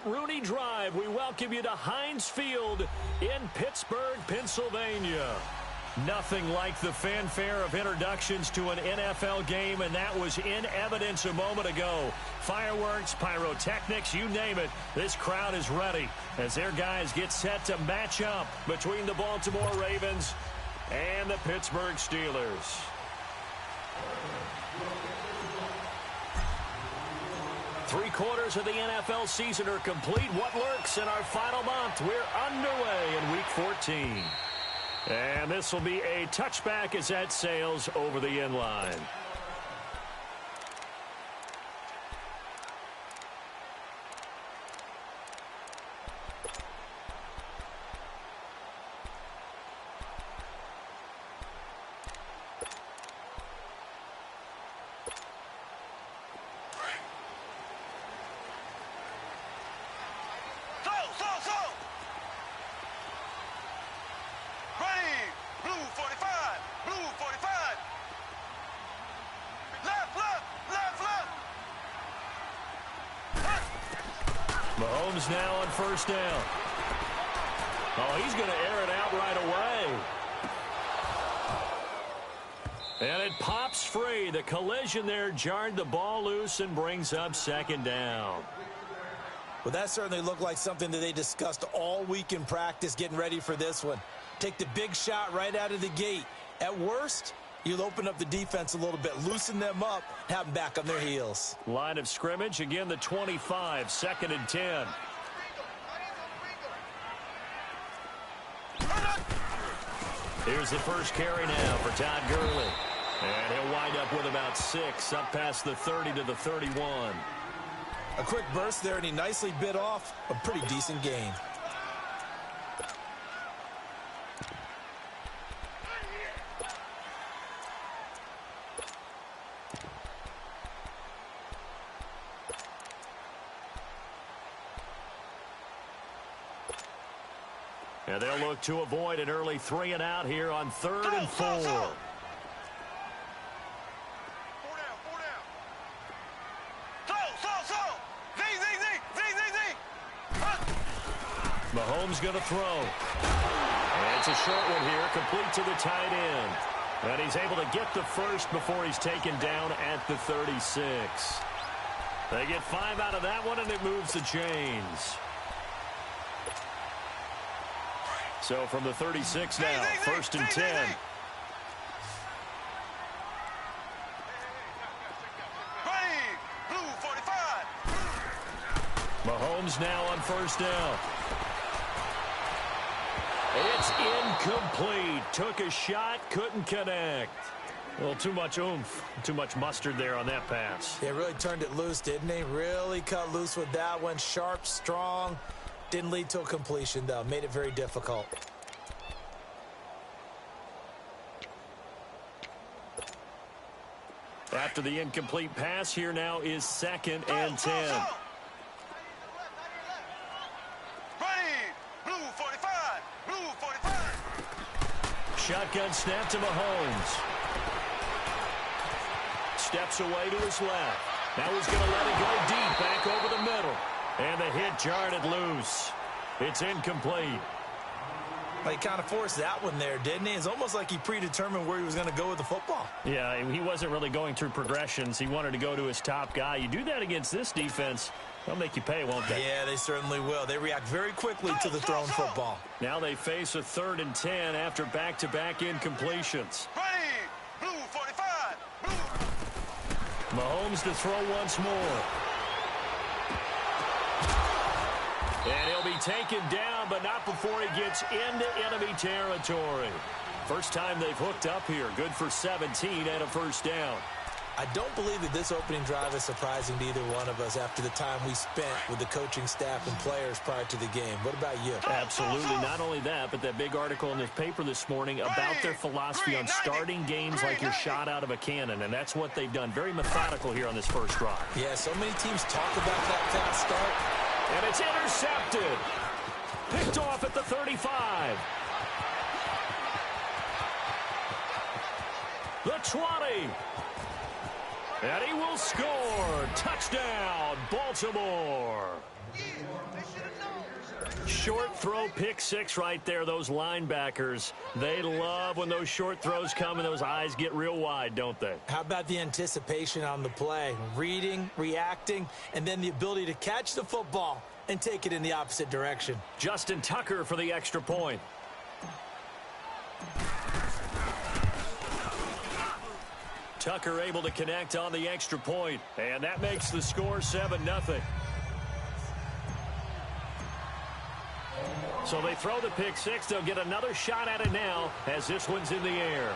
Rooney Drive, we welcome you to Heinz Field in Pittsburgh, Pennsylvania. Nothing like the fanfare of introductions to an NFL game, and that was in evidence a moment ago. Fireworks, pyrotechnics, you name it. This crowd is ready as their guys get set to match up between the Baltimore Ravens and the Pittsburgh Steelers. Three-quarters of the NFL season are complete. What lurks in our final month? We're underway in Week 14. And this will be a touchback as that sails over the end line. Mahomes now on first down. Oh, he's going to air it out right away. And it pops free. The collision there jarred the ball loose and brings up second down. Well, that certainly looked like something that they discussed all week in practice getting ready for this one. Take the big shot right out of the gate. At worst, you'll open up the defense a little bit, loosen them up, have them back on their heels. Line of scrimmage, again the 25, 2nd and 10. Here's the first carry now for Todd Gurley. And he'll wind up with about 6, up past the 30 to the 31. A quick burst there, and he nicely bit off a pretty decent gain. And they'll look to avoid an early 3 and out here on 3rd and 4. Mahomes going to throw. And it's a short one here, complete to the tight end. And he's able to get the first before he's taken down at the 36. They get 5 out of that one, and it moves the chains. So from the 36 now, 1st and 10. Mahomes now on first down. It's incomplete. Took a shot, couldn't connect. Well, too much oomph, too much mustard there on that pass. They really turned it loose, didn't they? Really cut loose with that one. Sharp, strong. Didn't lead to a completion, though. Made it very difficult. After the incomplete pass, here now is 2nd and 10. Shotgun snap to Mahomes. Steps away to his left. Now he's going to let it go deep, back over the middle. And the hit jarred it loose. It's incomplete. Well, he kind of forced that one there, didn't he? It's almost like he predetermined where he was going to go with the football. Yeah, he wasn't really going through progressions. He wanted to go to his top guy. You do that against this defense, they'll make you pay, won't they? Yeah, they certainly will. They react very quickly to the thrown football. Now they face a 3rd and 10 after back-to-back incompletions. Mahomes to throw once more. And he'll be taken down, but not before he gets into enemy territory. First time they've hooked up here. Good for 17 and a first down. I don't believe that this opening drive is surprising to either one of us after the time we spent with the coaching staff and players prior to the game. What about you? Absolutely. Not only that, but that big article in the paper this morning about their philosophy on starting games like you're shot out of a cannon, and that's what they've done. Very methodical here on this first drive. Yeah, so many teams talk about that fast start. And it's intercepted. Picked off at the 35. The 20. And he will score. Touchdown, Baltimore. Short throw pick six right there. Those linebackers, they love when those short throws come and those eyes get real wide, don't they? How about the anticipation on the play? Reading, reacting, and then the ability to catch the football and take it in the opposite direction. Justin Tucker for the extra point. Tucker able to connect on the extra point, and that makes the score 7-0. So they throw the pick six. They'll get another shot at it now as this one's in the air.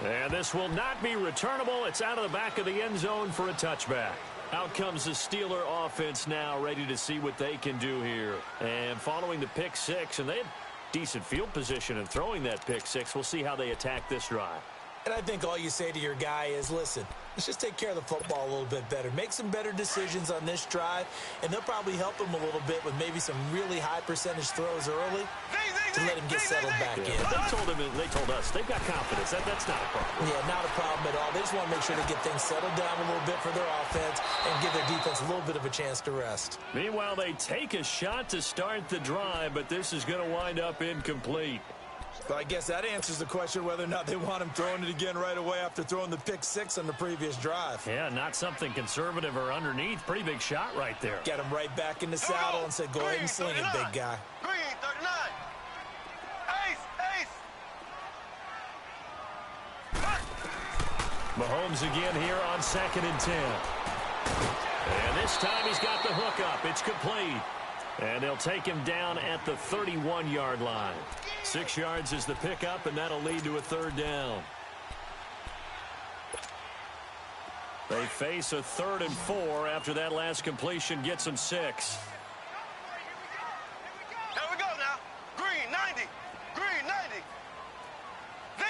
And this will not be returnable. It's out of the back of the end zone for a touchback. Out comes the Steeler offense now, ready to see what they can do here. And following the pick six, and they had decent field position in throwing that pick six. We'll see how they attack this drive. And I think all you say to your guy is, listen, let's just take care of the football a little bit better. Make some better decisions on this drive, and they'll probably help him a little bit with maybe some really high percentage throws early to let him get settled back in. They told us they've got confidence. That's not a problem. Yeah, not a problem at all. They just want to make sure they get things settled down a little bit for their offense and give their defense a little bit of a chance to rest. Meanwhile, they take a shot to start the drive, but this is going to wind up incomplete. But I guess that answers the question whether or not they want him throwing it again right away after throwing the pick six on the previous drive. Yeah, not something conservative or underneath. Pretty big shot right there. Get him right back in the saddle and said, go ahead and sling it, big guy. Green, 39. Mahomes again here on 2nd and 10. And this time he's got the hook up. It's complete. And they'll take him down at the 31-yard line. 6 yards is the pickup, and that'll lead to a 3rd down. They face a 3rd and 4 after that last completion gets them 6. Here we go now. Green, 90. Green, 90. Z.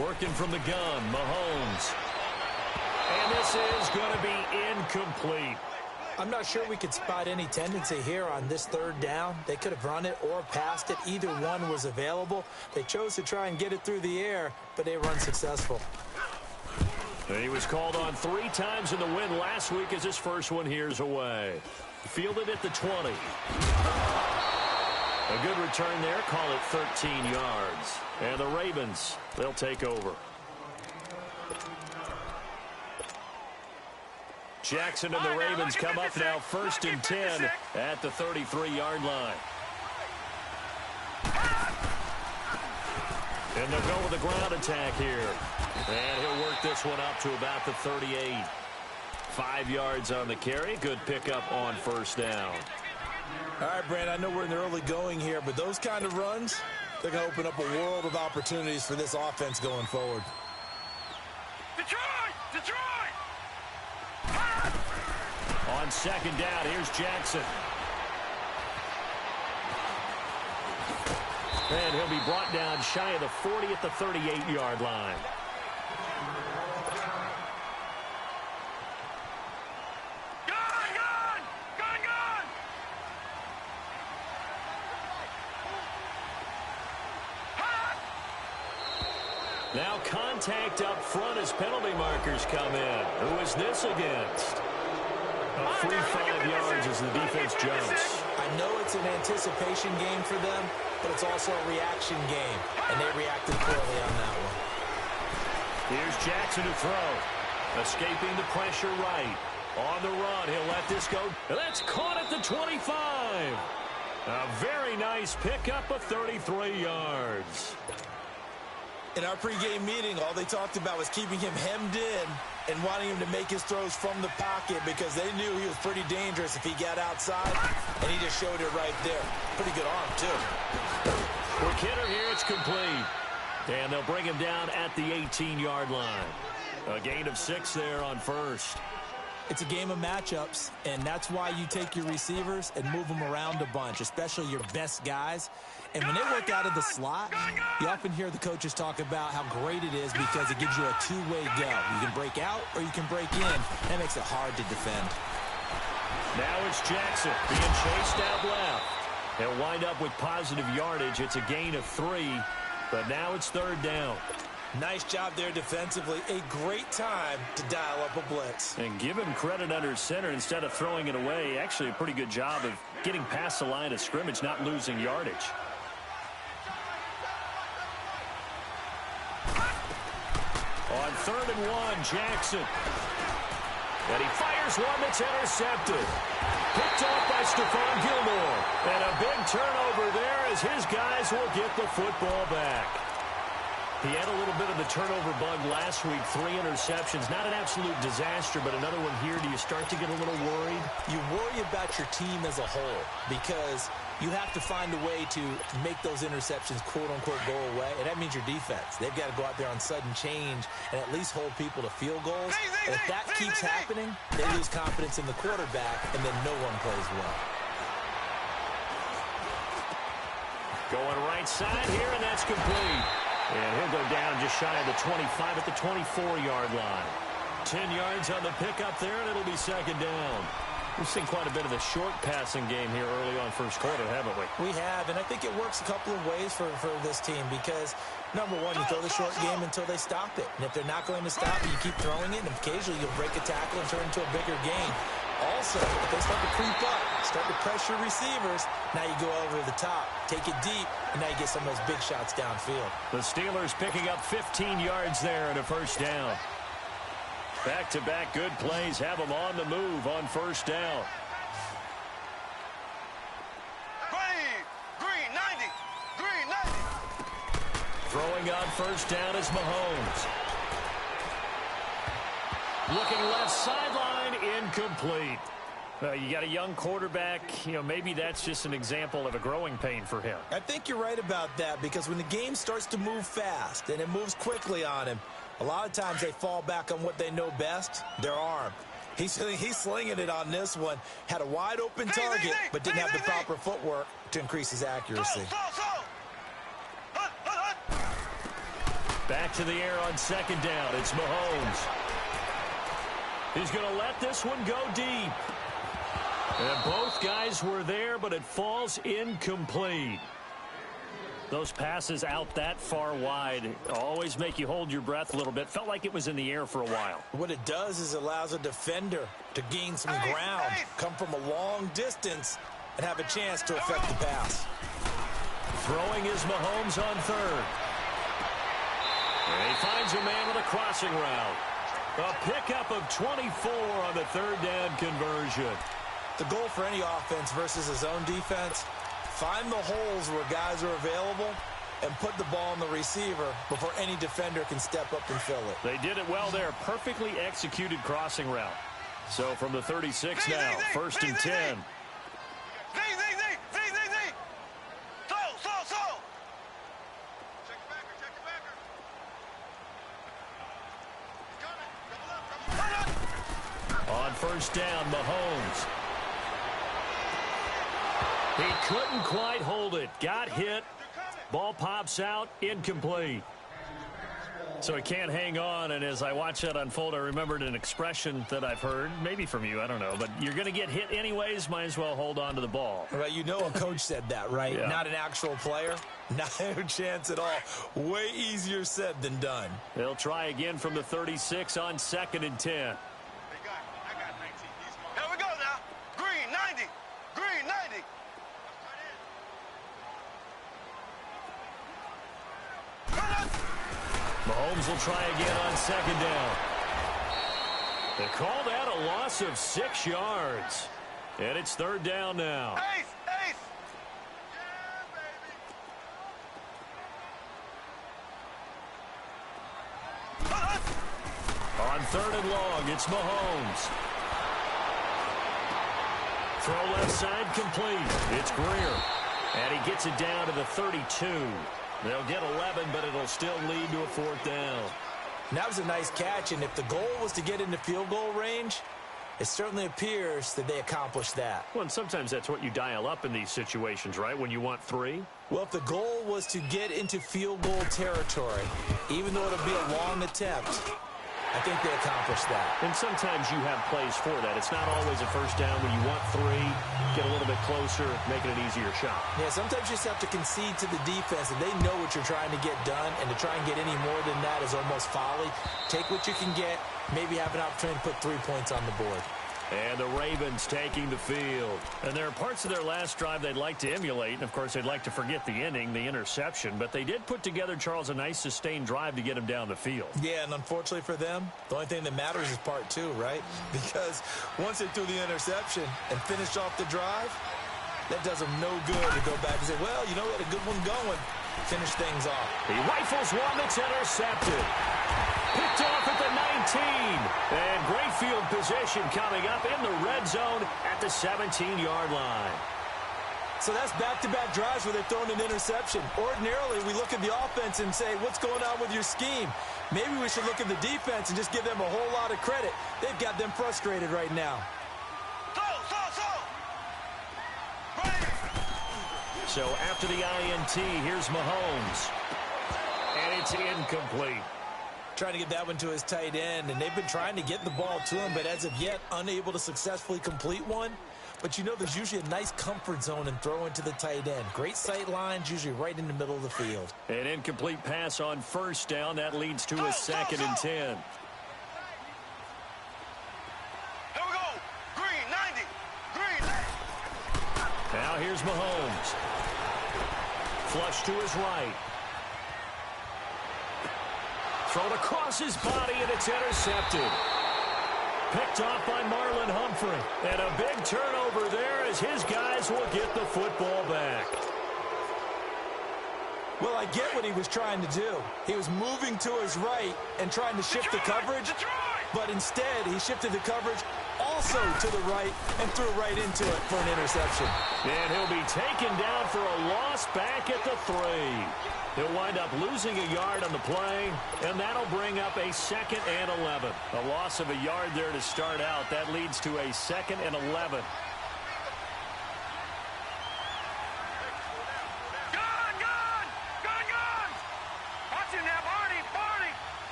Working from the gun, Mahomes. And this is going to be incomplete. I'm not sure we could spot any tendency here on this 3rd down. They could have run it or passed it. Either one was available. They chose to try and get it through the air, but they were unsuccessful. He was called on 3 times in the win last week as his first one here's away. Fielded at the 20. A good return there. Call it 13 yards. And the Ravens, they'll take over. Jackson and the Ravens come up now 1st and 10 at the 33-yard line. And they'll go with the ground attack here. And he'll work this one up to about the 38. 5 yards on the carry. Good pickup on 1st down. All right, Brand, I know we're in the early going here, but those kind of runs, they're going to open up a world of opportunities for this offense going forward. Detroit! On 2nd down, here's Jackson. And he'll be brought down shy of the 40 at the 38-yard line. Gun! Now contact up front as penalty markers come in. Who is this against? A free 5 yards as the defense jumps. I know it's an anticipation game for them, but it's also a reaction game, and they reacted poorly on that one. Here's Jackson to throw. Escaping the pressure right. On the run, he'll let this go. That's caught at the 25. A very nice pickup of 33 yards. In our pregame meeting, all they talked about was keeping him hemmed in and wanting him to make his throws from the pocket because they knew he was pretty dangerous if he got outside, and he just showed it right there. Pretty good arm, too. For Kidder here, it's complete. And they'll bring him down at the 18-yard line. A gain of 6 there on 1st. It's a game of matchups, and that's why you take your receivers and move them around a bunch, especially your best guys. And when they work out of the slot, you often hear the coaches talk about how great it is because it gives you a two-way go. You can break out or you can break in. That makes it hard to defend. Now it's Jackson being chased out left. He'll wind up with positive yardage. It's a gain of 3, but now it's 3rd down. Nice job there defensively. A great time to dial up a blitz. And give him credit under center instead of throwing it away. Actually, a pretty good job of getting past the line of scrimmage, not losing yardage. On 3rd and 1, Jackson. And he fires one that's intercepted. Picked off by Stephon Gilmore. And a big turnover there as his guys will get the football back. He had a little bit of the turnover bug last week, 3 interceptions. Not an absolute disaster, but another one here. Do you start to get a little worried? You worry about your team as a whole because you have to find a way to make those interceptions, quote-unquote, go away. And that means your defense. They've got to go out there on sudden change and at least hold people to field goals. And if that keeps happening, they lose confidence in the quarterback, and then no one plays well. Going right side here, and that's complete. And he'll go down just shy of the 25 at the 24-yard line. 10 yards on the pickup there, and it'll be 2nd down. We've seen quite a bit of a short passing game here early on first quarter, haven't we? We have, and I think it works a couple of ways for this team because, number one, you throw the short game until they stop it. And if they're not going to stop it, you keep throwing it, and occasionally you'll break a tackle and turn it into a bigger gain. Also, if they start to creep up, start to pressure receivers, now you go over the top, take it deep, and now you get some of those big shots downfield. The Steelers picking up 15 yards there and a 1st down. Back-to-back good plays have them on the move on 1st down. Green 90. Green 90. Throwing on 1st down is Mahomes. Looking left sideline, incomplete. You got a young quarterback. Maybe that's just an example of a growing pain for him. I think you're right about that because when the game starts to move fast and it moves quickly on him, a lot of times they fall back on what they know best, their arm. He's slinging it on this one. Had a wide open target, but didn't have the proper footwork to increase his accuracy. Back to the air on 2nd down. It's Mahomes. He's going to let this one go deep. And both guys were there, but it falls incomplete. Those passes out that far wide always make you hold your breath a little bit. Felt like it was in the air for a while. What it does is it allows a defender to gain some ground, come from a long distance, and have a chance to affect the pass. Throwing is Mahomes on 3rd. And he finds a man with a crossing route. A pickup of 24 on the 3rd down conversion. The goal for any offense versus a zone defense, find the holes where guys are available and put the ball on the receiver before any defender can step up and fill it. They did it well there. Perfectly executed crossing route. So from the 36 now, 1st and 10. On 1st down, Mahomes. He couldn't quite hold it. Got hit. Ball pops out. Incomplete. So he can't hang on, and as I watch that unfold, I remembered an expression that I've heard, maybe from you, I don't know, but you're going to get hit anyways, might as well hold on to the ball. Right, you know a coach said that, right? Yeah. Not an actual player. Not a chance at all. Way easier said than done. They'll try again from the 36 on 2nd and 10. Here we go now. Green 90. Green 90. Mahomes will try again on 2nd down. They call that a loss of 6 yards. And it's 3rd down now. Ace. On 3rd and long, it's Mahomes. Throw left side complete. It's Greer. And he gets it down to the 32. They'll get 11, but it'll still lead to a 4th down. And that was a nice catch, and if the goal was to get into field goal range, it certainly appears that they accomplished that. Well, and sometimes that's what you dial up in these situations, right, when you want 3? Well, if the goal was to get into field goal territory, even though it'll be a long attempt, I think they accomplished that. And sometimes you have plays for that. It's not always a first down when you want 3, get a little bit closer, make it an easier shot. Yeah, sometimes you just have to concede to the defense, and they know what you're trying to get done, and to try and get any more than that is almost folly. Take what you can get, maybe have an opportunity to put 3 points on the board. And the Ravens taking the field. And there are parts of their last drive they'd like to emulate. And, of course, they'd like to forget the inning, the interception. But they did put together, Charles, a nice sustained drive to get him down the field. Yeah, and unfortunately for them, the only thing that matters is part 2, right? Because once they threw the interception and finished off the drive, that does them no good to go back and say, well, you know, we had a good one going. Finish things off. He rifles one that's intercepted. Picked off at the 19. And great field position coming up in the red zone at the 17-yard line. So that's back-to-back drives where they're throwing an interception. Ordinarily, we look at the offense and say, what's going on with your scheme? Maybe we should look at the defense and just give them a whole lot of credit. They've got them frustrated right now. So after the INT, here's Mahomes. And it's incomplete. Trying to get that one to his tight end, and they've been trying to get the ball to him, but as of yet, unable to successfully complete one. But you know there's usually a nice comfort zone in throwing to the tight end. Great sight lines, usually right in the middle of the field. An incomplete pass on first down. That leads to a 2nd and 10. Here we go. Green, 90. Green. Now here's Mahomes. Flush to his right. Thrown across his body, and it's intercepted. Picked off by Marlon Humphrey. And a big turnover there as his guys will get the football back. Well, I get what he was trying to do. He was moving to his right and trying to shift the coverage, but instead he shifted the coverage also to the right and threw right into it for an interception. And he'll be taken down for a loss back at the 3. He'll wind up losing a yard on the play, and that'll bring up a 2nd and 11. A loss of a yard there to start out. That leads to a 2nd and 11.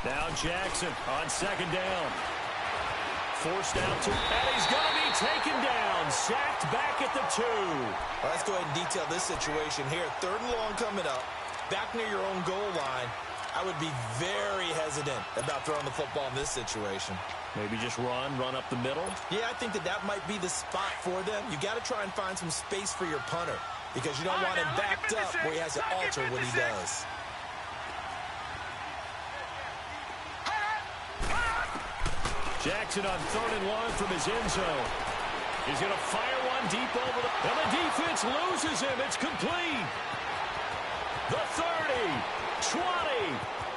Now Jackson on 2nd down. Forced out to, and he's going to be taken down. Sacked back at the 2. Well, let's go ahead and detail this situation here. 3rd and long coming up. Back near your own goal line. I would be very hesitant about throwing the football in this situation. Maybe just run up the middle? Yeah, I think that might be the spot for them. You got to try and find some space for your punter because you don't want him backed up where he has to alter what he does. Jackson on 3rd and long from his end zone. He's going to fire one deep over the... And the defense loses him. It's complete. The 30, 20,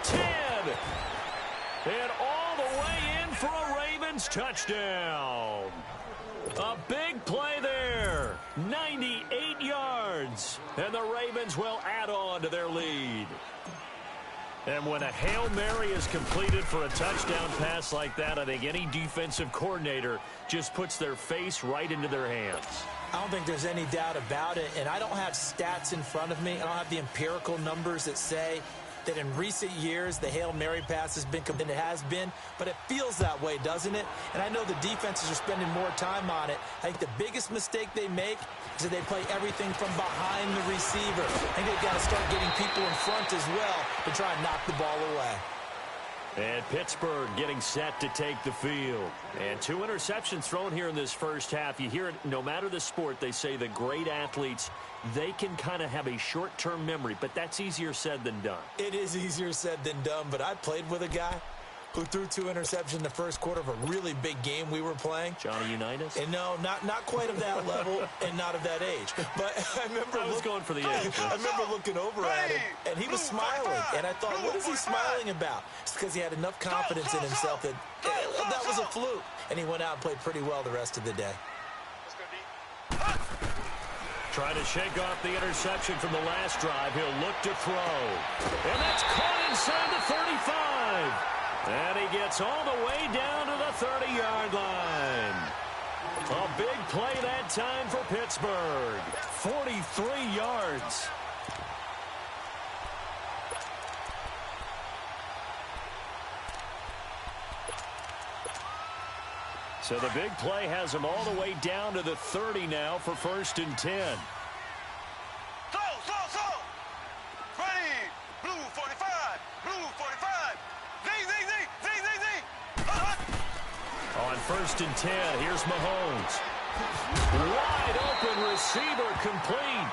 10. And all the way in for a Ravens touchdown. A big play there. 98 yards. And the Ravens will add on to their lead. And when a Hail Mary is completed for a touchdown pass like that, I think any defensive coordinator just puts their face right into their hands. I don't think there's any doubt about it, and I don't have stats in front of me. I don't have the empirical numbers that say that in recent years the Hail Mary pass has been than it has been, but it feels that way, doesn't it? And I know the defenses are spending more time on it. I think the biggest mistake they make is that they play everything from behind the receiver. I think they've got to start getting people in front as well to try and knock the ball away. And Pittsburgh getting set to take the field. And 2 interceptions thrown here in this first half. You hear it, no matter the sport, they say the great athletes, they can kind of have a short-term memory, but that's easier said than done. It is easier said than done, but I played with a guy who threw 2 interceptions in the first quarter of a really big game we were playing. Johnny Unitas? And no, not quite of that level and not of that age. But I remember I was going for the age. I remember looking over at him, and he was smiling. And I thought, what is he smiling about? It's because he had enough confidence in himself that that was a fluke. And he went out and played pretty well the rest of the day. Trying to shake off the interception from the last drive. He'll look to throw. And that's caught inside the 35. And he gets all the way down to the 30-yard line. A big play that time for Pittsburgh. 43 yards. So the big play has them all the way down to the 30 now for 1st and 10. Ready. Blue 45. Blue 45. Z. On 1st and 10, here's Mahomes. Wide open receiver, complete.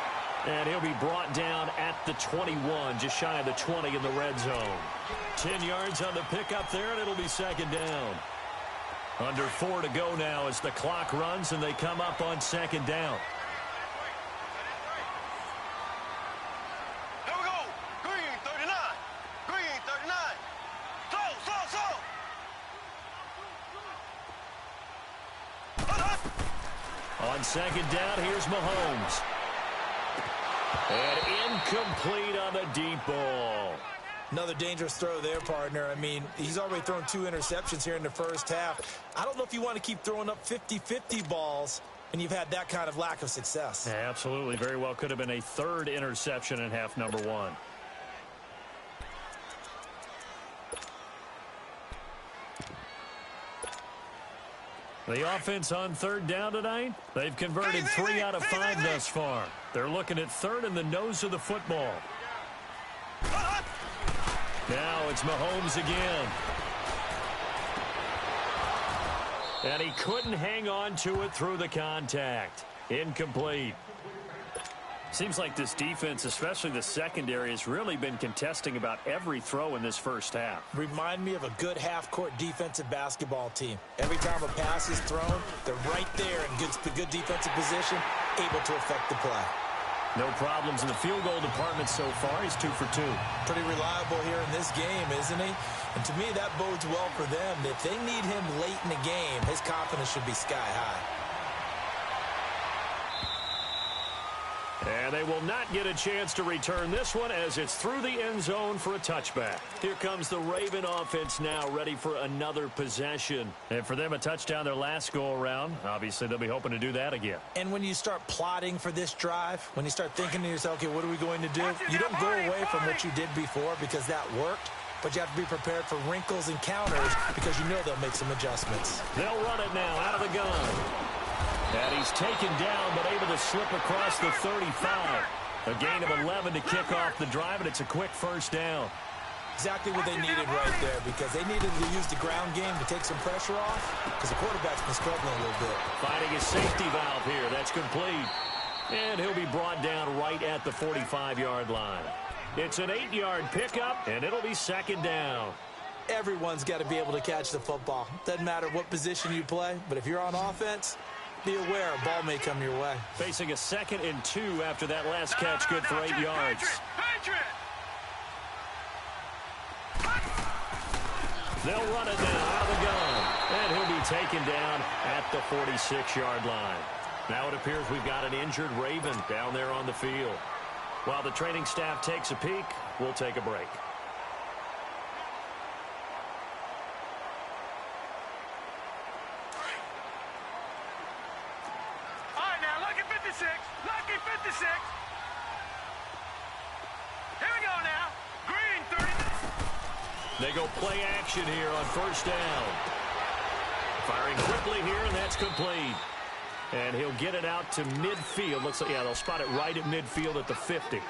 And he'll be brought down at the 21, just shy of the 20 in the red zone. 10 yards on the pickup there, and it'll be 2nd down. Under 4 to go now as the clock runs, and they come up on 2nd down. Here we go. Green 39. Green 39. Slow. On 2nd down, here's Mahomes. And incomplete on the deep ball. Another dangerous throw there, partner. I mean, he's already thrown 2 interceptions here in the first half. I don't know if you want to keep throwing up 50-50 balls when you've had that kind of lack of success. Yeah, absolutely. Very well could have been a 3rd interception in half number 1. The offense on 3rd down tonight, they've converted 3 out of 5 thus far. They're looking at 3rd in the nose of the football. Now it's Mahomes again. And he couldn't hang on to it through the contact. Incomplete. Seems like this defense, especially the secondary, has really been contesting about every throw in this first half. Remind me of a good half-court defensive basketball team. Every time a pass is thrown, they're right there in good defensive position, able to affect the play. No problems in the field goal department so far. He's 2 for 2. Pretty reliable here in this game, isn't he? And to me, that bodes well for them. If they need him late in the game, his confidence should be sky high. And they will not get a chance to return this one as it's through the end zone for a touchback. Here comes the Raven offense now, ready for another possession. And for them, a touchdown their last go-around. Obviously, they'll be hoping to do that again. And when you start plotting for this drive, when you start thinking to yourself, okay, what are we going to do? You don't go away from what you did before because that worked, but you have to be prepared for wrinkles and counters because you know they'll make some adjustments. They'll run it now out of the gun. And he's taken down, but able to slip across the 35. A gain of 11 to kick off the drive, and it's a quick 1st down. Exactly what they needed right there because they needed to use the ground game to take some pressure off because the quarterback's been struggling a little bit. Finding a safety valve here. That's complete. And he'll be brought down right at the 45-yard line. It's an 8-yard pickup, and it'll be 2nd down. Everyone's got to be able to catch the football. Doesn't matter what position you play, but if you're on offense, be aware a ball may come your way. Facing a 2nd and 2 after that last catch, good for 8 yards. They'll run it now out of the gun. And he'll be taken down at the 46-yard line. Now it appears we've got an injured Raven down there on the field. While the training staff takes a peek, we'll take a break. Lucky 56. Here we go now. Green 30. They go play action here on 1st down. Firing quickly here, and that's complete. And he'll get it out to midfield. Looks like, yeah, they'll spot it right at midfield at the 50.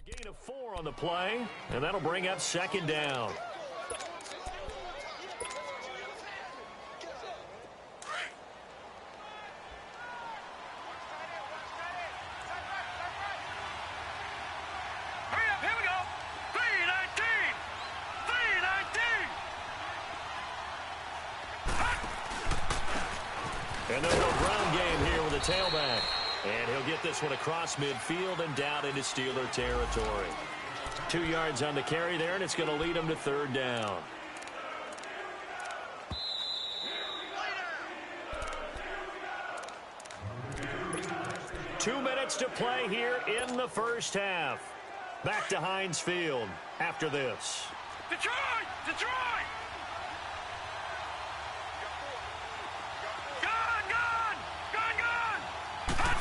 Gain of 4 on the play, and that'll bring up 2nd down. Hurry up, here we go. 319. 319. And they'll go ground game here with a tailback. And he'll get this one across midfield and down into Steeler territory. 2 yards on the carry there, and it's going to lead him to 3rd down. 2 minutes to play here in the first half. Back to Heinz Field after this. Detroit! Detroit! Gun! Gun! Gun! Gun!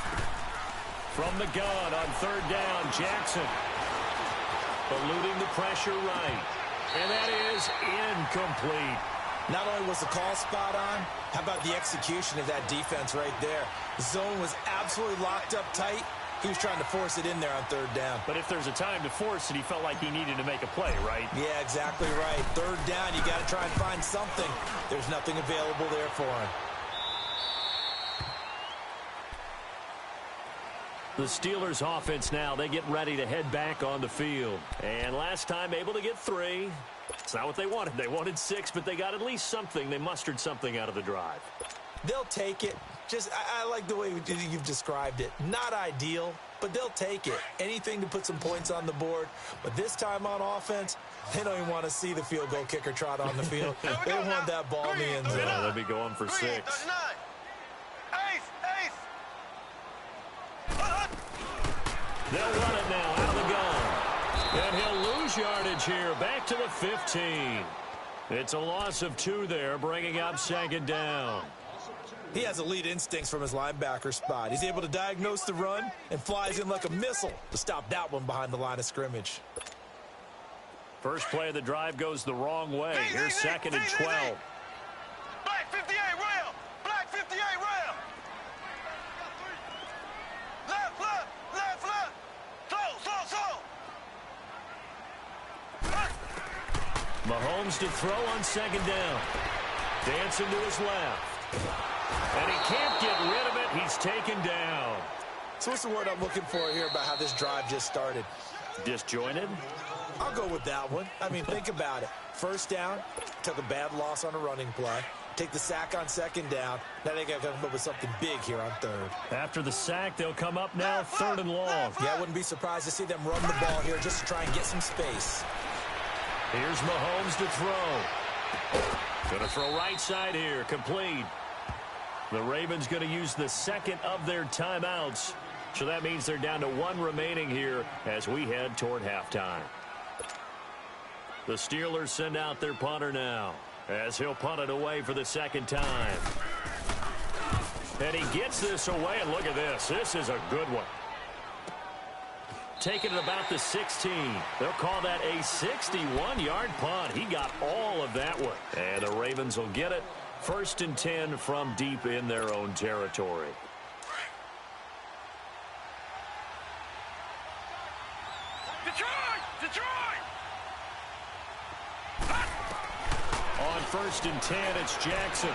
From the gun on third down, Jackson. Eluding the pressure right. And that is incomplete. Not only was the call spot on, how about the execution of that defense right there? The zone was absolutely locked up tight. He was trying to force it in there on third down. But if there's a time to force it, he felt like he needed to make a play, right? Yeah, exactly right. Third down, you got to try and find something. There's nothing available there for him. The Steelers offense now, they get ready to head back on the field. And last time able to get 3. It's not what they wanted. They wanted 6, but they got at least something. They mustered something out of the drive. They'll take it. I like the way you've described it. Not ideal, but they'll take it. Anything to put some points on the board. But this time on offense, they don't even want to see the field goal kicker trot on the field. They want that ball in the end zone. Yeah, they'll be going for 6. 39. Ace! Ace! They'll run it now out of the gun. And he'll lose yardage here. Back to the 15. It's a loss of 2 there, bringing up second down. He has elite instincts from his linebacker spot. He's able to diagnose the run and flies in like a missile to stop that one behind the line of scrimmage. First play of the drive goes the wrong way. Here's second and 12. Black 58 rail! Black 58 rail! Left, left, left, left! Slow! Mahomes to throw on second down. Dancing to his left. And he can't get rid of it. He's taken down. So what's the word I'm looking for here about how this drive just started? Disjointed? I'll go with that one. I mean, think about it. First down, took a bad loss on a running play. Take the sack on second down. Now they got to come up with something big here on third. After the sack, they'll come up now third and long. Yeah, I wouldn't be surprised to see them run the ball here just to try and get some space. Here's Mahomes to throw. Going to throw right side here, complete. The Ravens going to use the second of their timeouts. So that means they're down to 1 remaining here as we head toward halftime. The Steelers send out their punter now as he'll punt it away for the second time. And he gets this away, and look at this. This is a good one. Taking it about the 16. They'll call that a 61-yard punt. He got all of that one. And the Ravens will get it. First and 10 from deep in their own territory. Detroit! Detroit! On first and 10, it's Jackson.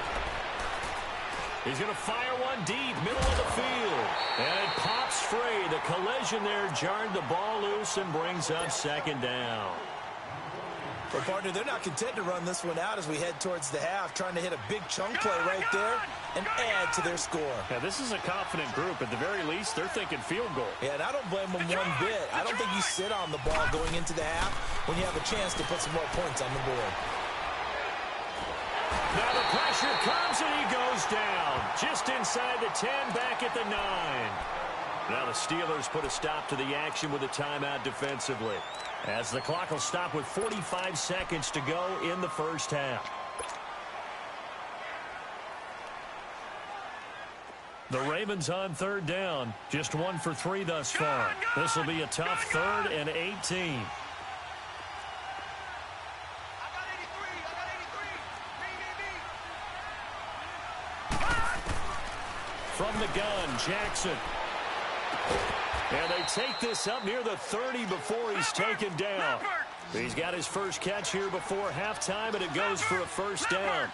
He's going to fire one deep, middle of the field. And it pops free. The collision there jarred the ball loose and brings up second down. But, partner, they're not content to run this one out as we head towards the half, trying to hit a big chunk play right there and add to their score. Yeah, this is a confident group. At the very least, they're thinking field goal. Yeah, and I don't blame them one bit. I don't think you sit on the ball going into the half when you have a chance to put some more points on the board. Now the pressure comes and he goes down. Just inside the 10, back at the 9. Now the Steelers put a stop to the action with a timeout defensively, as the clock will stop with 45 seconds to go in the first half. The Ravens on third down, just 1 for 3 thus far. This will be a tough third and 18. From the gun, Jackson. And they take this up near the 30 before he's taken down. He's got his first catch here before halftime, and it goes for a first down.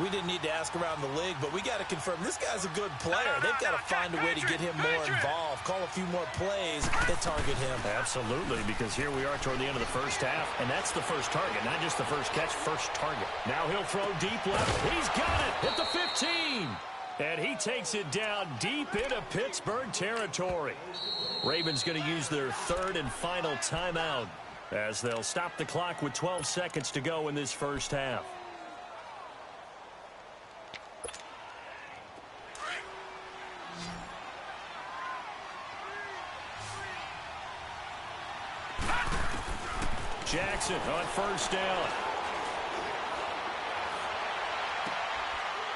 We didn't need to ask around the league, but we got to confirm this guy's a good player. They've got to find a way to get him more involved, call a few more plays that target him. Absolutely, because here we are toward the end of the first half, and that's the first target, not just the first catch, first target. Now he'll throw deep left. He's got it at the 15. And he takes it down deep into Pittsburgh territory. Ravens going to use their third and final timeout as they'll stop the clock with 12 seconds to go in this first half. Jackson on first down.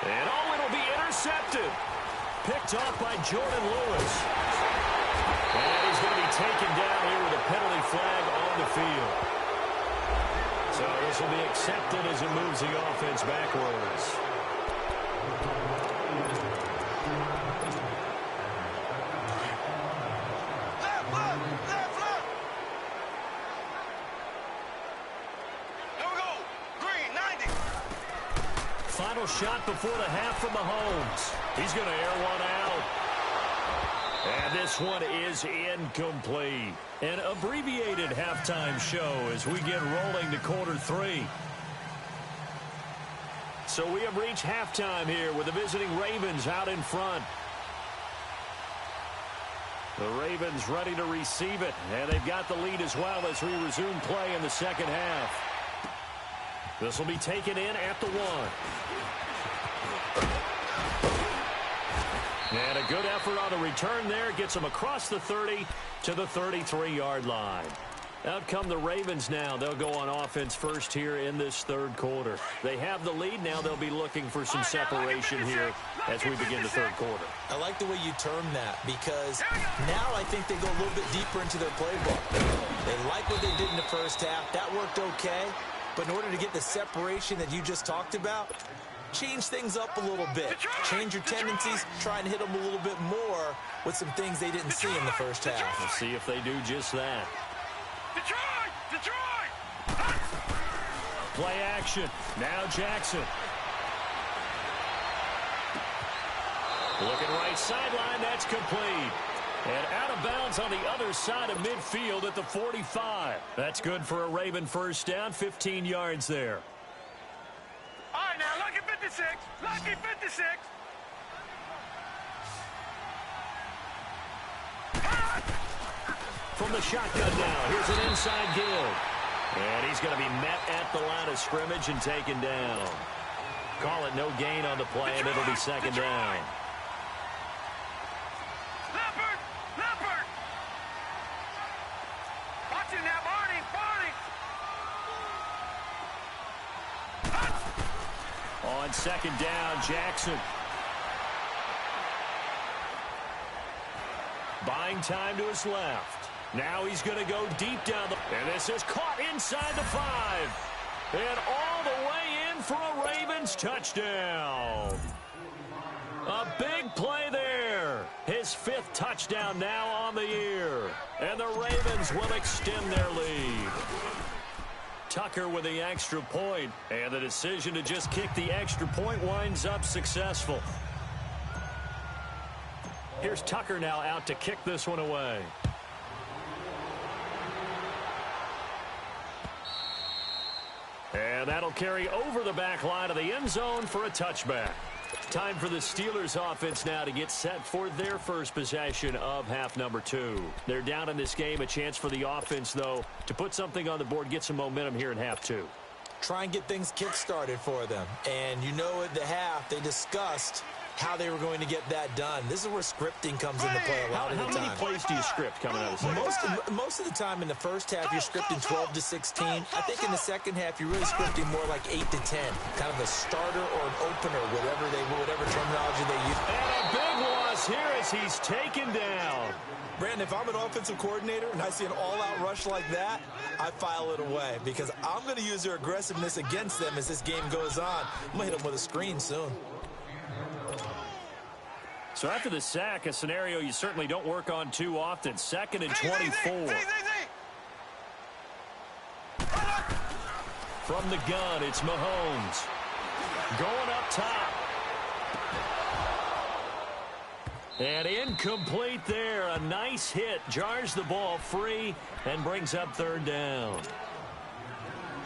And it'll be intercepted. Picked off by Jordan Lewis. And he's going to be taken down here with a penalty flag on the field. So this will be accepted as it moves the offense backwards. Final shot before the half from Mahomes. He's going to air one out. And this one is incomplete. An abbreviated halftime show as we get rolling to quarter 3. So we have reached halftime here with the visiting Ravens out in front. The Ravens ready to receive it, and they've got the lead as well as we resume play in the second half. This will be taken in at the 1. And a good effort on the return there. Gets them across the 30 to the 33-yard line. Out come the Ravens now. They'll go on offense first here in this third quarter. They have the lead. Now they'll be looking for some separation here as we begin the third quarter. I like the way you term that because now I think they go a little bit deeper into their playbook. They like what they did in the first half. That worked okay. But in order to get the separation that you just talked about, change things up a little bit. Change your tendencies. Try and hit them a little bit more with some things they didn't see in the first half. Let's see if they do just that. Play action. Now Jackson. Looking right sideline. That's complete. And out of bounds on the other side of midfield at the 45. That's good for a Raven first down. 15 yards there. All right, now, lucky 56. Lucky 56. From the shotgun now, here's an inside give. And he's going to be met at the line of scrimmage and taken down. Call it no gain on the play, and it'll be second down. Leopard! Watch it now, Barney! On second down, Jackson. Buying time to his left. Now he's going to go deep down the... And this is caught inside the 5. And all the way in for a Ravens touchdown. A big play there. His 5th touchdown now on the year. And the Ravens will extend their lead. Tucker with the extra point. And the decision to just kick the extra point winds up successful. Here's Tucker now out to kick this one away. And that'll carry over the back line of the end zone for a touchback. Time for the Steelers offense now to get set for their first possession of half number 2. They're down in this game. A chance for the offense, though, to put something on the board, get some momentum here in half 2. Try and get things kick-started for them. And you know at the half, they discussed how they were going to get that done. This is where scripting comes into play a lot of the time. How many plays do you script coming out of the second? Most of the time in the first half, you're scripting 12 to 16. I think in the second half, you're really scripting more like 8 to 10. Kind of a starter or an opener, whatever terminology they use. And a big loss here as he's taken down. Brandon, if I'm an offensive coordinator and I see an all-out rush like that, I file it away because I'm going to use their aggressiveness against them as this game goes on. I'm going to hit them with a screen soon. So after the sack, a scenario you certainly don't work on too often. 2nd and 24. From the gun, it's Mahomes. Going up top. And incomplete there. A nice hit. Jars the ball free and brings up 3rd down.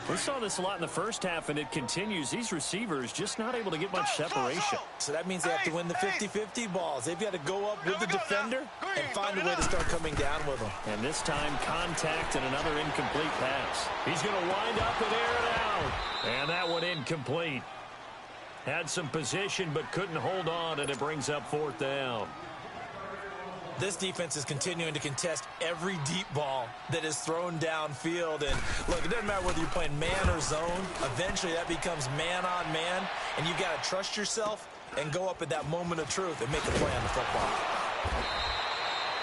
We saw this a lot in the first half, and it continues. These receivers just not able to get much separation. So that means they have to win the 50-50 balls. They've got to go up with the defender and find a way to start coming down with them. And this time, contact and another incomplete pass. He's going to wind up and air it out. And that one incomplete. Had some position but couldn't hold on, and it brings up 4th down. This defense is continuing to contest every deep ball that is thrown downfield. And look, it doesn't matter whether you're playing man or zone. Eventually, that becomes man on man. And you've got to trust yourself and go up at that moment of truth and make a play on the football.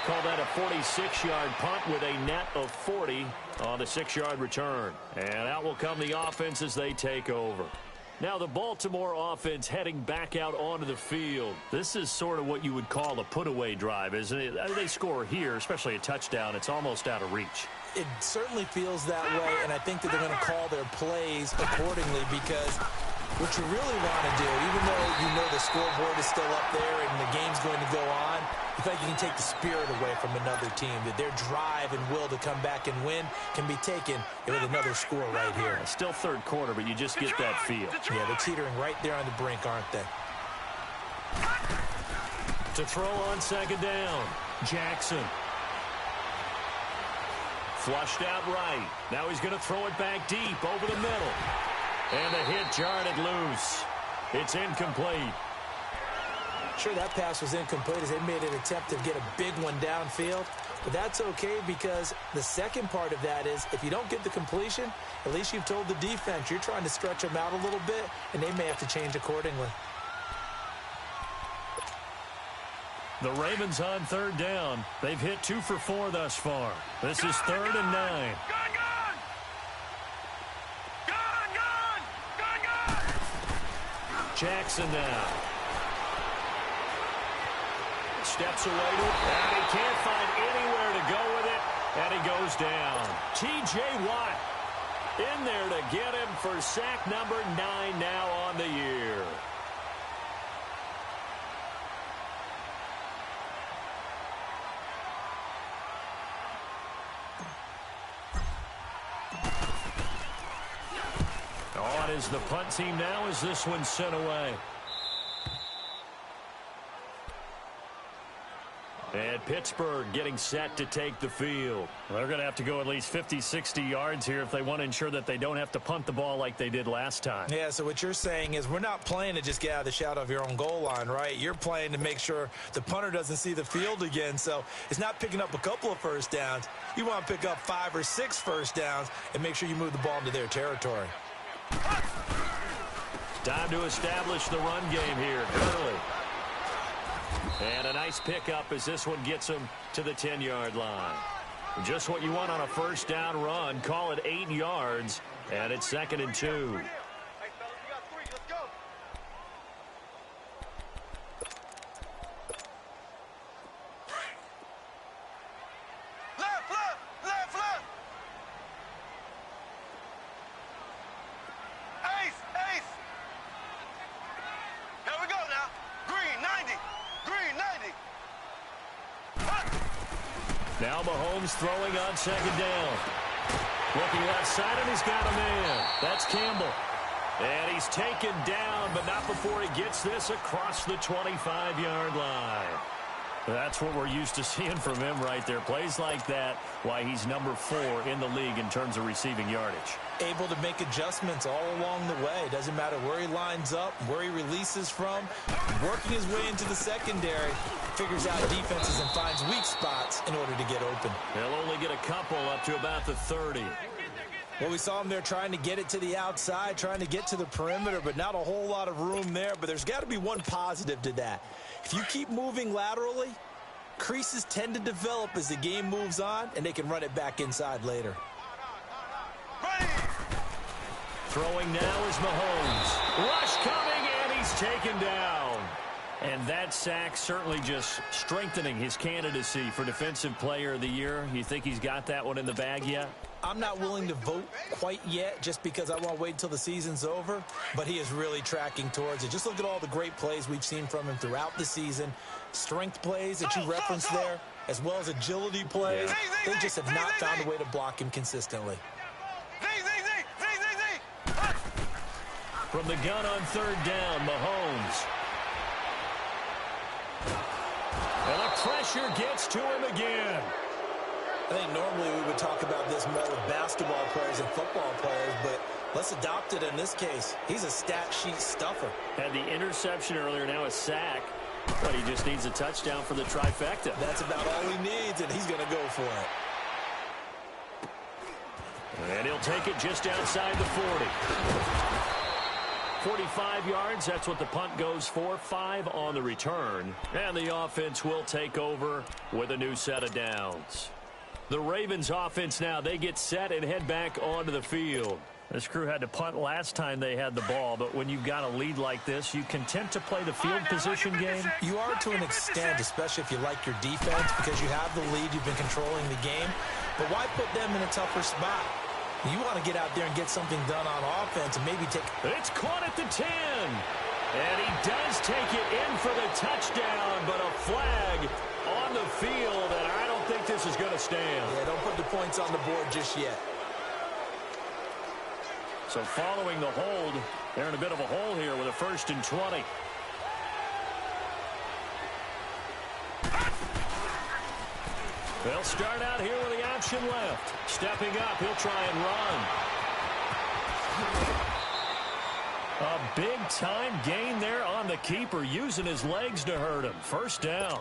Call that a 46-yard punt with a net of 40 on the 6-yard return. And out will come the offense as they take over. Now the Baltimore offense heading back out onto the field. This is sort of what you would call a put-away drive, isn't it? They score here, especially a touchdown. It's almost out of reach. It certainly feels that way, and I think that they're going to call their plays accordingly, because what you really want to do, even though you know the scoreboard is still up there and the game's going to go on, you feel like you can take the spirit away from another team, that their drive and will to come back and win can be taken with another score right here. It's still third quarter, but you just get that feel. Yeah, they're teetering right there on the brink, aren't they? To throw on second down, Jackson. Flushed out right. Now he's going to throw it back deep over the middle. And the hit jarred it loose. It's incomplete. Sure, that pass was incomplete as they made an attempt to get a big one downfield. But that's okay, because the second part of that is if you don't get the completion, at least you've told the defense you're trying to stretch them out a little bit, and they may have to change accordingly. The Ravens on third down. They've hit 2 for 4 thus far. This is 3rd and 9. Jackson now. Steps away to it, and he can't find anywhere to go with it, and he goes down. T.J. Watt in there to get him for sack number 9 now on the year. On is the punt team now as this one's sent away. And Pittsburgh getting set to take the field. They're going to have to go at least 50, 60 yards here if they want to ensure that they don't have to punt the ball like they did last time. Yeah, so what you're saying is we're not playing to just get out of the shadow of your own goal line, right? You're playing to make sure the punter doesn't see the field again. So it's not picking up a couple of first downs. You want to pick up 5 or 6 first downs and make sure you move the ball into their territory. Time to establish the run game here. Gurley. And a nice pickup as this one gets him to the 10-yard line. Just what you want on a first down run. Call it 8 yards, and it's 2nd and 2. Now Mahomes throwing on second down. Looking left side, and he's got a man. That's Campbell. And he's taken down, but not before he gets this across the 25-yard line. That's what we're used to seeing from him right there. Plays like that, why he's number 4 in the league in terms of receiving yardage. Able to make adjustments all along the way. Doesn't matter where he lines up, where he releases from. Working his way into the secondary. Figures out defenses and finds weak spots in order to get open. They'll only get a couple up to about the 30. Well, we saw him there trying to get it to the outside, trying to get to the perimeter, but not a whole lot of room there. But there's got to be one positive to that. If you keep moving laterally, creases tend to develop as the game moves on, and they can run it back inside later. Throwing now is Mahomes. Rush coming, and he's taken down. And that sack certainly just strengthening his candidacy for Defensive Player of the Year. You think he's got that one in the bag yet? I'm not willing to vote quite yet just because I want to wait until the season's over, but he is really tracking towards it. Just look at all the great plays we've seen from him throughout the season. Strength plays that you referenced there, as well as agility plays. They just have not found a way to block him consistently. From the gun on third down, Mahomes. And the pressure gets to him again. I think normally we would talk about this more with basketball players and football players, but let's adopt it in this case. He's a stat sheet stuffer. Had the interception earlier, now a sack. But he just needs a touchdown for the trifecta. That's about all he needs, and he's going to go for it. And he'll take it just outside the 40. 45 yards, that's what the punt goes for. 5 on the return. And the offense will take over with a new set of downs. The Ravens offense now, they get set and head back onto the field. This crew had to punt last time they had the ball, but when you've got a lead like this, you content to play the field position game? You are to an extent, especially if you like your defense, because you have the lead, you've been controlling the game. But why put them in a tougher spot? You want to get out there and get something done on offense and maybe take... It's caught at the 10. And he does take it in for the touchdown, but a flag on the field, and I don't think this is going to stand. Yeah, don't put the points on the board just yet. So following the hold, they're in a bit of a hole here with a 1st and 20. They'll start out here with the option left. Stepping up, he'll try and run. A big-time gain there on the keeper, using his legs to hurt him. 1st down.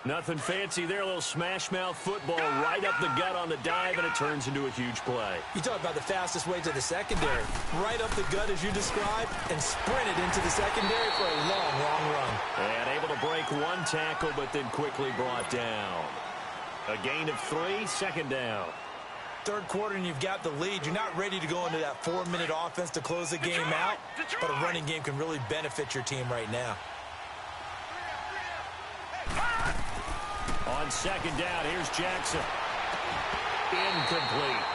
Nothing fancy there, a little smash-mouth football right up the gut on the dive, and it turns into a huge play. You talk about the fastest way to the secondary. Right up the gut, as you described, and sprinted into the secondary for a long, long run. And able to break one tackle, but then quickly brought down. A gain of 3, 2nd down. 3rd quarter, and you've got the lead. You're not ready to go into that 4-minute offense to close the game out, but a running game can really benefit your team right now. On 2nd down, here's Jackson. Incomplete.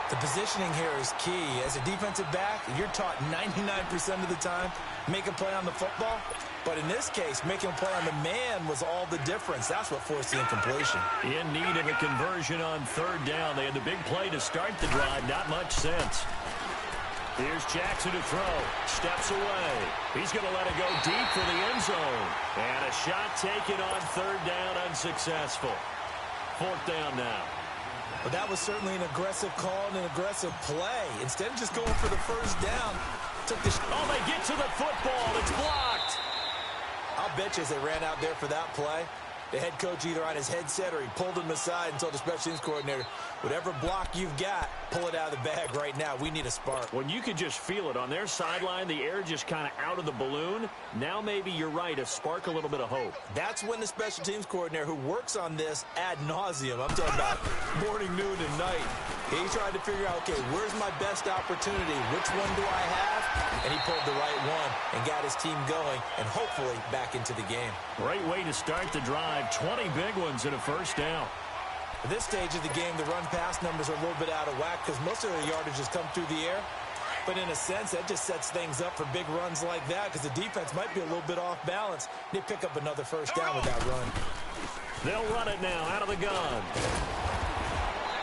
The positioning here is key. As a defensive back, you're taught 99% of the time, make a play on the football. But in this case, making a play on the man was all the difference. That's what forced the incompletion. In need of a conversion on 3rd down. They had the big play to start the drive. Not much sense. Here's Jackson to throw. Steps away. He's going to let it go deep for the end zone. And a shot taken on 3rd down, unsuccessful. 4th down now. But that was certainly an aggressive call and an aggressive play. Instead of just going for the 1st down, took the... Oh, they get to the football. It's blocked. I'll bet you as they ran out there for that play, the head coach either on his headset or he pulled him aside and told the special teams coordinator, whatever block you've got, pull it out of the bag right now. We need a spark. When you could just feel it on their sideline, the air just kind of out of the balloon. Now maybe you're right, a spark, a little bit of hope. That's when the special teams coordinator who works on this ad nauseum, I'm talking about morning, noon, and night, he tried to figure out, okay, where's my best opportunity? Which one do I have? And he pulled the right one and got his team going and hopefully back into the game. Great way to start the drive. 20 big ones and a 1st down. At this stage of the game, the run-pass numbers are a little bit out of whack because most of the yardage has come through the air. But in a sense, that just sets things up for big runs like that because the defense might be a little bit off balance. They pick up another 1st down with that run. They'll run it now out of the gun.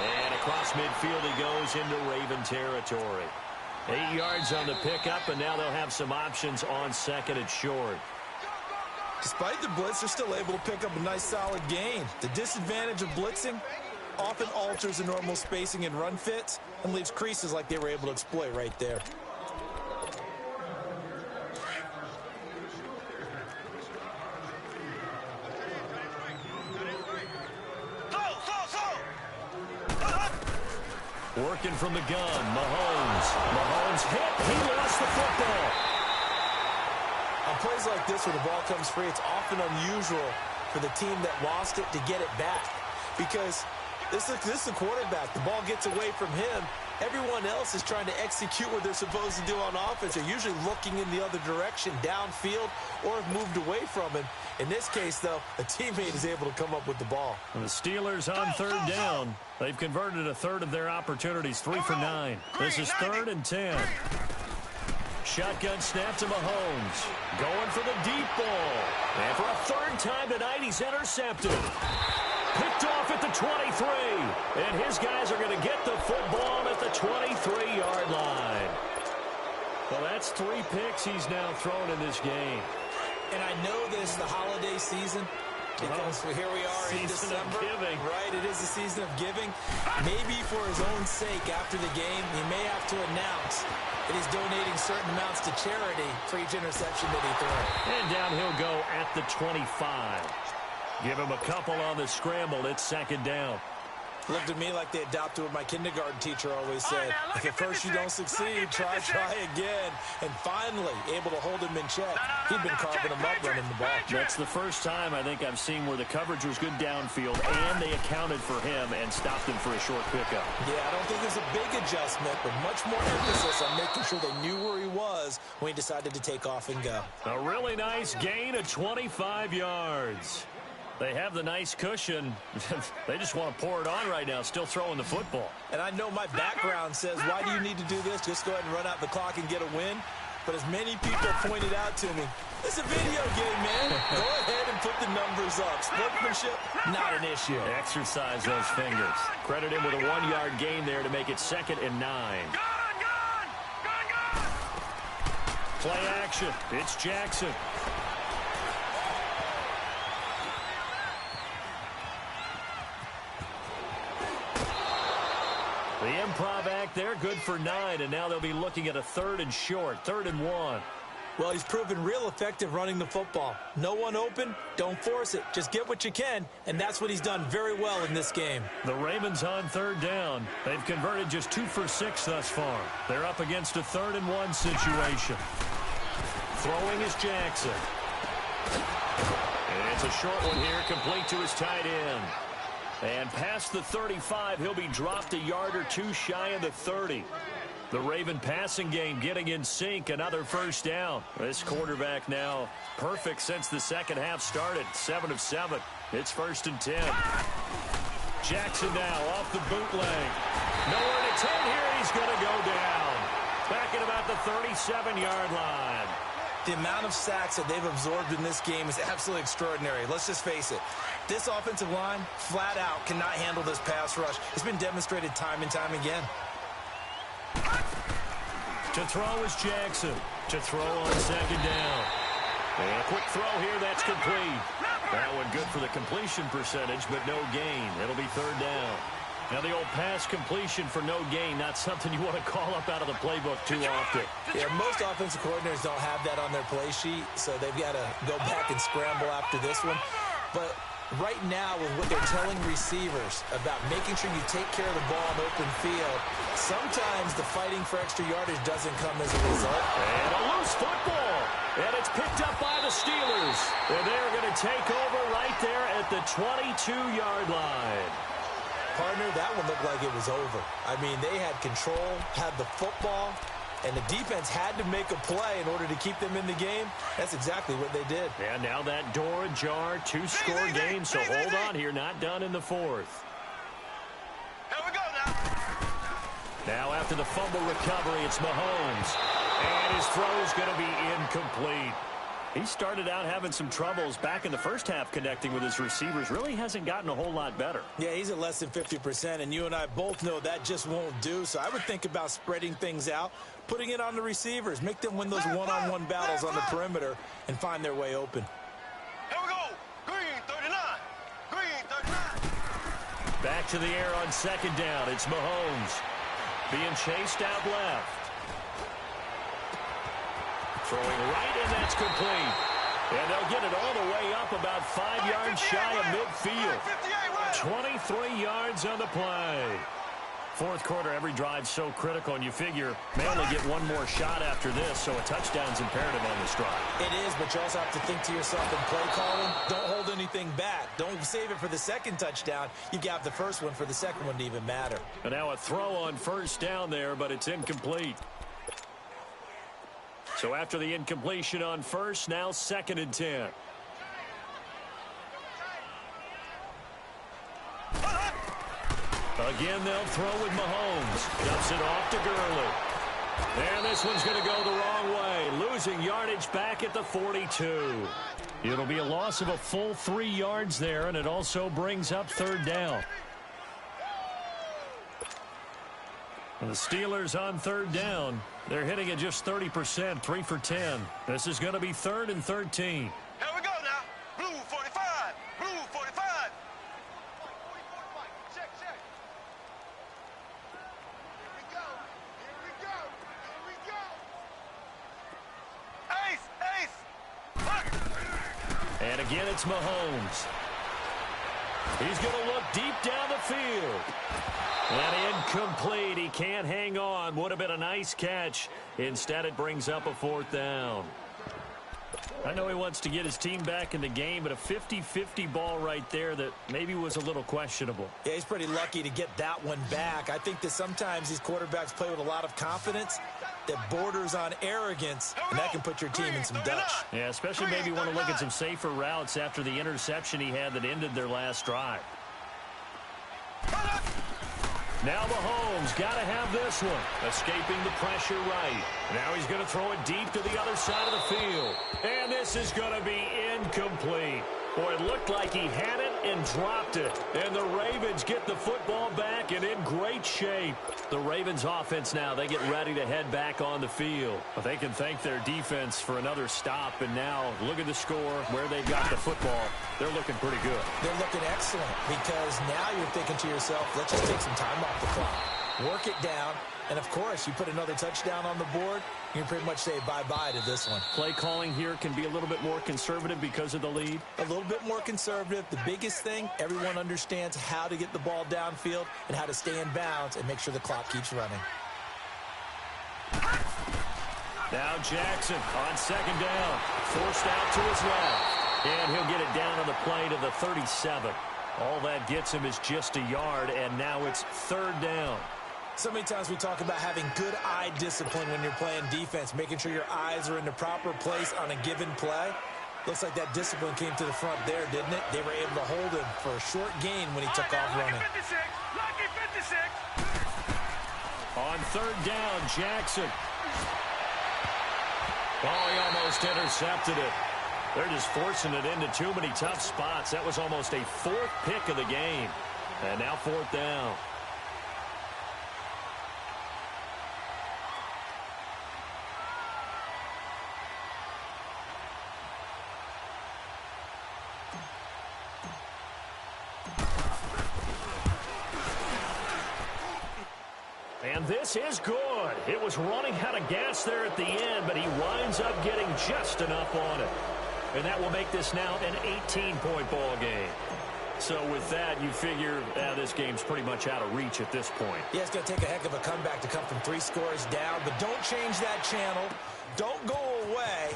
And across midfield he goes into Raven territory. 8 yards on the pickup, and now they'll have some options on 2nd and short. Despite the blitz, they're still able to pick up a nice solid gain. The disadvantage of blitzing often alters the normal spacing and run fits and leaves creases like they were able to exploit right there. Working from the gun, Mahomes. Mahomes hit. He lost the football. On plays like this where the ball comes free, it's often unusual for the team that lost it to get it back because this is the quarterback. The ball gets away from him. Everyone else is trying to execute what they're supposed to do on offense. They're usually looking in the other direction, downfield, or have moved away from him. In this case, though, a teammate is able to come up with the ball. And the Steelers on 3rd down. They've converted a 1/3 of their opportunities, 3 for 9. This is 3rd and 10. Shotgun snap to Mahomes. Going for the deep ball. And for a 3rd time tonight, he's intercepted. Picked off at the 23. And his guys are going to get the football at the 23-yard line. Well, that's 3 picks he's now thrown in this game. And I know this, the holiday season, Because here we are in December, right? It is the season of giving. Maybe for his own sake after the game, he may have to announce that he's donating certain amounts to charity for each interception that he throws. And down he'll go at the 25. Give him a couple on the scramble. It's second down. Looked at me like they adopted what my kindergarten teacher always said. If at first you don't succeed, try again. And finally, able to hold him in check. He'd been carving him up running the ball. That's the first time I think I've seen where the coverage was good downfield and they accounted for him and stopped him for a short pickup. Yeah, I don't think there's a big adjustment, but much more emphasis on making sure they knew where he was when he decided to take off and go. A really nice gain of 25 yards. They have the nice cushion. They just want to pour it on right now, still throwing the football. And I know my background says, why do you need to do this? Just go ahead and run out the clock and get a win. But as many people pointed out to me, it's a video game, man. Go ahead and put the numbers up. Sportsmanship, not an issue. Exercise those fingers. Credit him with a 1-yard gain there to make it 2nd and 9. Play action. It's Jackson. The improv act there, good for 9, and now they'll be looking at a 3rd and short, 3rd and 1. Well, he's proven real effective running the football. No one open, don't force it. Just get what you can, and that's what he's done very well in this game. The Ravens on 3rd down. They've converted just 2 for 6 thus far. They're up against a 3rd and 1 situation. Throwing is Jackson. And it's a short one here, complete to his tight end. And past the 35, he'll be dropped a yard or two shy of the 30. The Raven passing game getting in sync, another first down. This quarterback now perfect since the second half started, 7 of 7. It's 1st and 10. Jackson now off the bootleg. Nowhere to turn here, he's going to go down. Back at about the 37-yard line. The amount of sacks that they've absorbed in this game is absolutely extraordinary. Let's just face it. This offensive line, flat out, cannot handle this pass rush. It's been demonstrated time and time again. To throw is Jackson. To throw on 2nd down. And a quick throw here, that's complete. That one good for the completion percentage, but no gain. It'll be 3rd down. Now the old pass completion for no gain, not something you want to call up out of the playbook too often. Yeah, most offensive coordinators don't have that on their play sheet, so they've got to go back and scramble after this one. But right now, with what they're telling receivers about making sure you take care of the ball in open field, sometimes the fighting for extra yardage doesn't come as a result. And a loose football. And it's picked up by the Steelers. And they're going to take over right there at the 22-yard line. Partner, that one looked like it was over. I mean, they had control, had the football, and the defense had to make a play in order to keep them in the game. That's exactly what they did. And now that door ajar, 2-score game, so hold on here, not done in the 4th. Here we go now. Now after the fumble recovery, it's Mahomes. And his throw's going to be incomplete. He started out having some troubles back in the first half connecting with his receivers. Really hasn't gotten a whole lot better. Yeah, he's at less than 50%, and you and I both know that just won't do. So I would think about spreading things out, putting it on the receivers, make them win those one-on-one battles on the perimeter, and find their way open. Here we go. Green 39. Green 39. Back to the air on 2nd down. It's Mahomes being chased out left. Throwing right, and that's complete. And they'll get it all the way up about 5 yards shy of midfield. 23 yards on the play. 4th quarter, every drive so critical, and you figure may only get one more shot after this, so a touchdown's imperative on this drive. It is, but you also have to think to yourself in play calling, don't hold anything back. Don't save it for the 2nd touchdown. You got the first one for the 2nd one to even matter. And now a throw on 1st down there, but it's incomplete. So after the incompletion on 1st, now 2nd and 10. Again, they'll throw with Mahomes. Dumps it off to Gurley. And this one's going to go the wrong way. Losing yardage back at the 42. It'll be a loss of a full 3 yards there, and it also brings up 3rd down. And the Steelers on 3rd down. They're hitting at just 30%, 3 for 10. This is going to be 3rd and 13. Here we go now. Blue 45. Blue And again, it's Mahomes. He's going to look deep down the field. And incomplete. He can't hang on. Would have been a nice catch. Instead, it brings up a 4th down. I know he wants to get his team back in the game, but a 50-50 ball right there that maybe was a little questionable. Yeah, he's pretty lucky to get that one back. I think that sometimes these quarterbacks play with a lot of confidence that borders on arrogance, and that can put your team in some dutch. Yeah, especially maybe want to look at some safer routes after the interception he had that ended their last drive. Now Mahomes got to have this one. Escaping the pressure right. Now he's going to throw it deep to the other side of the field. And this is going to be incomplete. Boy, it looked like he had it and dropped it. And the Ravens get the football back and in great shape. The Ravens offense now, they get ready to head back on the field. But they can thank their defense for another stop. And now look at the score, where they've got the football. They're looking pretty good. They're looking excellent because now you're thinking to yourself, let's just take some time off the clock. Work it down. And, of course, you put another touchdown on the board, you can pretty much say bye-bye to this one. Play calling here can be a little bit more conservative because of the lead. A little bit more conservative. The biggest thing, everyone understands how to get the ball downfield and how to stay in bounds and make sure the clock keeps running. Now Jackson on 2nd down. Forced out to his left. And he'll get it down on the play to the 37. All that gets him is just a yard, and now it's 3rd down. So many times we talk about having good eye discipline when you're playing defense, making sure your eyes are in the proper place on a given play. Looks like that discipline came to the front there, didn't it? They were able to hold him for a short gain when he took off running. Lucky 56. On 3rd down, Jackson. Oh, he almost intercepted it. They're just forcing it into too many tough spots. That was almost a 4th pick of the game. And now 4th down. And this is good. It was running out of gas there at the end, but he winds up getting just enough on it. And that will make this now an 18-point ball game. So with that, you figure this game's pretty much out of reach at this point. Yeah, it's going to take a heck of a comeback to come from 3 scores down, but don't change that channel. Don't go away.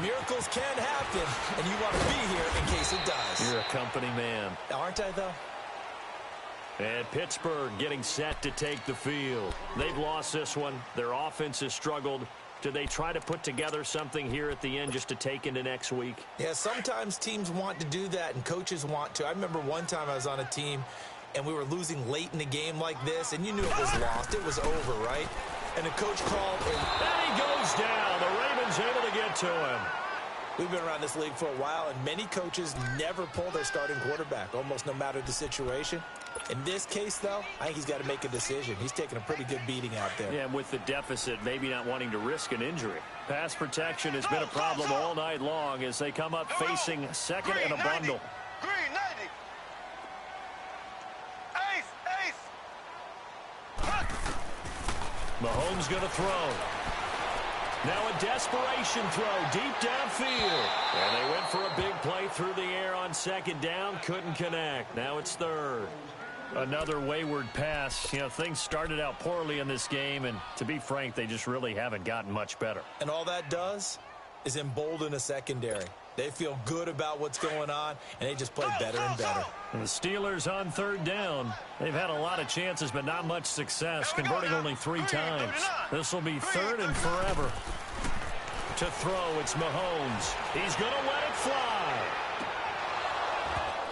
Miracles can happen, and you want to be here in case it does. You're a company man. Aren't I, though? And Pittsburgh getting set to take the field. They've lost this one. Their offense has struggled. Do they try to put together something here at the end just to take into next week? Yeah, sometimes teams want to do that, and coaches want to. I remember one time I was on a team, and we were losing late in the game like this, and you knew it was lost. It was over, right? And the coach called. And he goes down. The Ravens able to get to him. We've been around this league for a while, and many coaches never pull their starting quarterback, almost no matter the situation. In this case, though, I think he's got to make a decision. He's taking a pretty good beating out there. Yeah, with the deficit, maybe not wanting to risk an injury. Pass protection has been a problem all night long as they come up facing 2nd and a bundle. Green 90. Ace. Mahomes going to throw. Now a desperation throw deep downfield. And they went for a big play through the air on 2nd down. Couldn't connect. Now it's 3rd. Another wayward pass. You know, things started out poorly in this game, and to be frank, they just really haven't gotten much better. And all that does is embolden a secondary. They feel good about what's going on, and they just play better and better. And the Steelers on 3rd down. They've had a lot of chances, but not much success, converting only 3 times. This will be 3rd and forever. To throw, it's Mahomes. He's going to let it fly.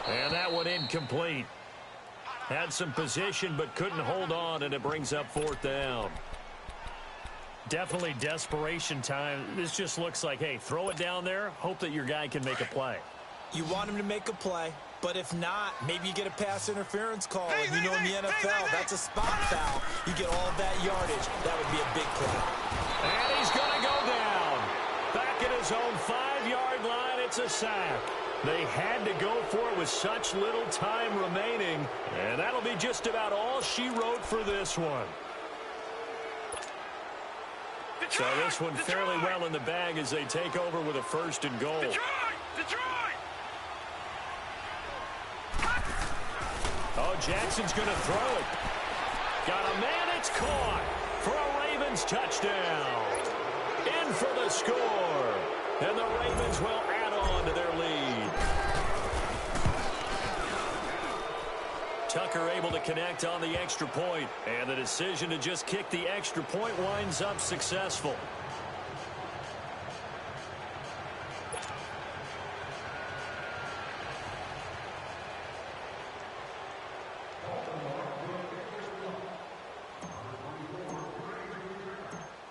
And that one incomplete. Had some position, but couldn't hold on, and it brings up 4th down. Definitely desperation time. This just looks like, hey, throw it down there, hope that your guy can make a play. You want him to make a play, but if not, maybe you get a pass interference call. And you know in the NFL, that's a spot foul. You get all that yardage. That would be a big play. And he's going to go down. Back at his own 5-yard line, it's a sack. They had to go for it with such little time remaining. And that'll be just about all she wrote for this one. So this one fairly well in the bag as they take over with a 1st and goal. Detroit! Oh, Jackson's going to throw it. Got a man, it's caught for a Ravens touchdown. In for the score. And the Ravens will add on to their lead. Tucker able to connect on the extra point. And the decision to just kick the extra point winds up successful.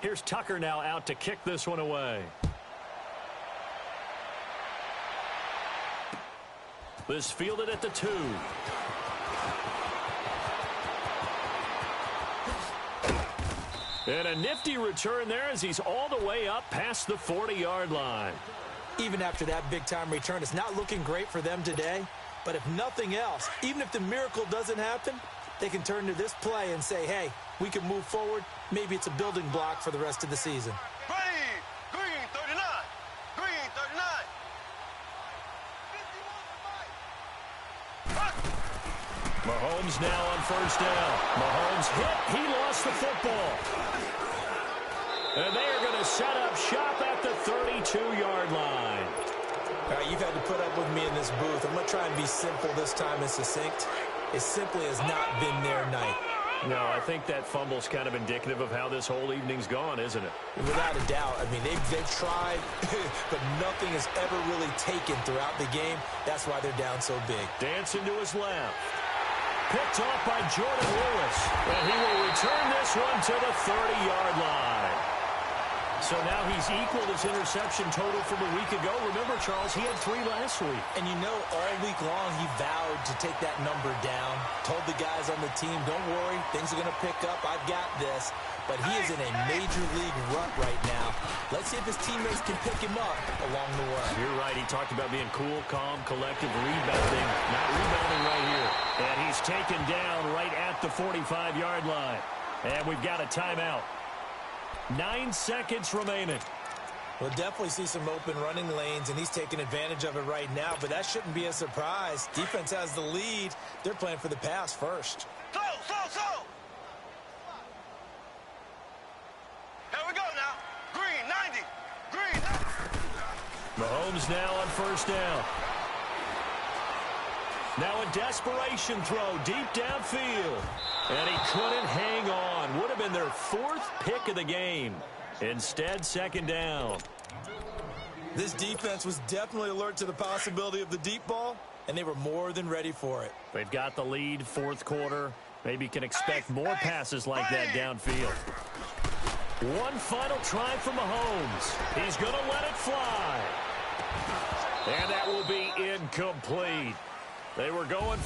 Here's Tucker now out to kick this one away. This fielded at the 2. And a nifty return there as he's all the way up past the 40-yard line. Even after that big-time return, it's not looking great for them today. But if nothing else, even if the miracle doesn't happen, they can turn to this play and say, hey, we can move forward. Maybe it's a building block for the rest of the season. Green 39. Green 39. Mahomes now on first down. Mahomes hit. He lost the football. And they are going to set up shop at the 32-yard line. All right, you've had to put up with me in this booth. I'm going to try and be simple this time and succinct. It simply has not been their night. No, I think that fumble's kind of indicative of how this whole evening's gone, isn't it? Without a doubt. I mean, they've tried, but nothing has ever really taken throughout the game. That's why they're down so big. Dancing to his left. Picked off by Jordan Lewis. And he will return this one to the 30-yard line. So now he's equaled his interception total from a week ago. Remember, Charles, he had 3 last week. And you know, all week long he vowed to take that number down. Told the guys on the team, don't worry, things are going to pick up. I've got this. But he is in a major league rut right now. Let's see if his teammates can pick him up along the way. You're right. He talked about being cool, calm, collective, rebounding. Not rebounding right here. And he's taken down right at the 45-yard line. And we've got a timeout. 9 seconds remaining. We'll definitely see some open running lanes, and he's taking advantage of it right now, but that shouldn't be a surprise. Defense has the lead. They're playing for the pass first. Slow. Here we go now. Green 90. Green 90. Mahomes now on first down. Now a desperation throw deep downfield. And he couldn't hang on. Would have been their 4th pick of the game. Instead, second down. This defense was definitely alert to the possibility of the deep ball, and they were more than ready for it. They've got the lead, 4th quarter. Maybe can expect more passes like that downfield. One final try for Mahomes. He's going to let it fly. And that will be incomplete. They were going